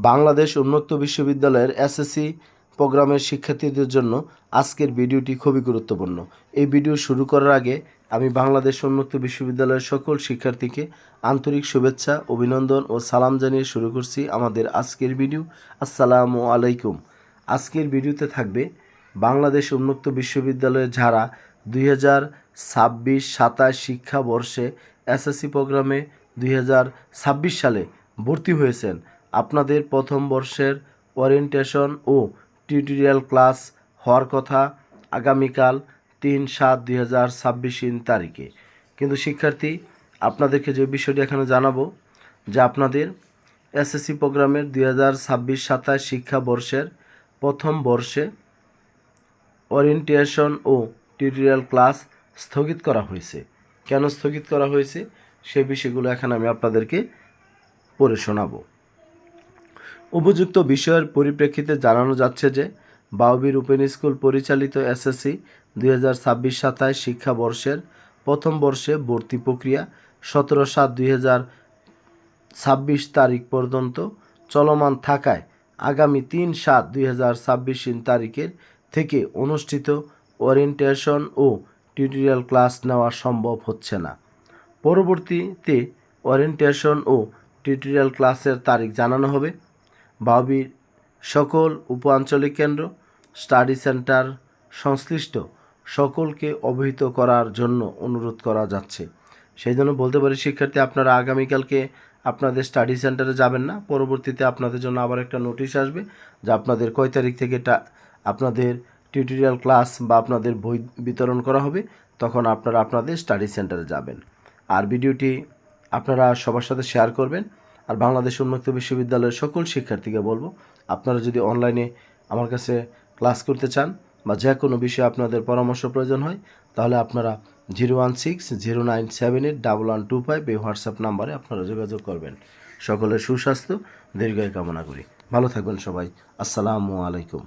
বাংলাদেশ উন্মুক্ত বিশ্ববিদ্যালয়ের এসএসসি প্রোগ্রামের শিক্ষার্থীদের জন্য আজকের ভিডিওটি খুবই গুরুত্বপূর্ণ। এই ভিডিও শুরু করার আগে আমি বাংলাদেশ উন্মুক্ত বিশ্ববিদ্যালয়ের সকল শিক্ষার্থীকে আন্তরিক শুভেচ্ছা, অভিনন্দন ও সালাম জানিয়ে শুরু করছি আমাদের আজকের ভিডিও। আসসালামু আলাইকুম। আজকের ভিডিওতে থাকবে বাংলাদেশ উন্মুক্ত বিশ্ববিদ্যালয়ে যারা 2026-27 শিক্ষাবর্ষে এসএসসি প্রোগ্রামে 2026 সালে ভর্তি হয়েছেন, আপনাদের প্রথম বর্ষের ওরিয়েন্টেশন ও টিউটোরিয়াল ক্লাস হওয়ার কথা আগামীকাল 3/7/2026 তারিখে। কিন্তু শিক্ষার্থী, আপনাদেরকে যে বিষয়টি এখানে জানাবো যে আপনাদের এসএসসি প্রোগ্রামের 2026-27 শিক্ষাবর্ষের প্রথম বর্ষে ওরিয়েন্টেশন ও টিউটোরিয়াল ক্লাস স্থগিত করা হয়েছে। কেন স্থগিত করা হয়েছে সে বিষয়গুলো এখানে আমি আপনাদেরকে পড়ে শোনাবো। উপযুক্ত বিষয়ের পরিপ্রেক্ষিতে জানানো যাচ্ছে যে বাউবীর ওপেন স্কুল পরিচালিত এসএসসি 2026-27 শিক্ষাবর্ষের প্রথম বর্ষে ভর্তি প্রক্রিয়া 17/7/2026 তারিখ পর্যন্ত চলমান থাকায় আগামী 3/7/2026 তারিখের থেকে অনুষ্ঠিত ওরিয়েন্টেশন ও টিউটোরিয়াল ক্লাস নেওয়া সম্ভব হচ্ছে না। পরবর্তীতে ওরিয়েন্টেশন ও টিউটোরিয়াল ক্লাসের তারিখ জানানো হবে। বাউবীর সকল উপ-আঞ্চলিক কেন্দ্র, স্টাডি সেন্টার সংশ্লিষ্ট সকলকে অবহিত করার জন্য অনুরোধ করা যাচ্ছে। সেই জন্য বলতে পারি শিক্ষার্থী, আপনারা আগামীকালকে আপনাদের স্টাডি সেন্টারে যাবেন না। পরবর্তীতে আপনাদের জন্য আবার একটা নোটিশ আসবে যে আপনাদের কয় তারিখ থেকে আপনাদের টিউটোরিয়াল ক্লাস বা আপনাদের বই বিতরণ করা হবে, তখন আপনারা আপনাদের স্টাডি সেন্টারে যাবেন। আর ভিডিওটি আপনারা সবার সাথে শেয়ার করবেন। আর বাংলাদেশ উন্মুক্ত বিশ্ববিদ্যালয়ের সকল শিক্ষার্থীকে বলবো, আপনারা যদি অনলাইনে আমার কাছে ক্লাস করতে চান বা যে কোনো বিষয়ে আপনাদের পরামর্শ প্রয়োজন হয়, তাহলে আপনারা 016-0978-1125 এই হোয়াটসঅ্যাপ নাম্বারে আপনারা যোগাযোগ করবেন। সকলের সুস্বাস্থ্য দীর্ঘায়ু কামনা করি। ভালো থাকবেন সবাই। আসসালামু আলাইকুম।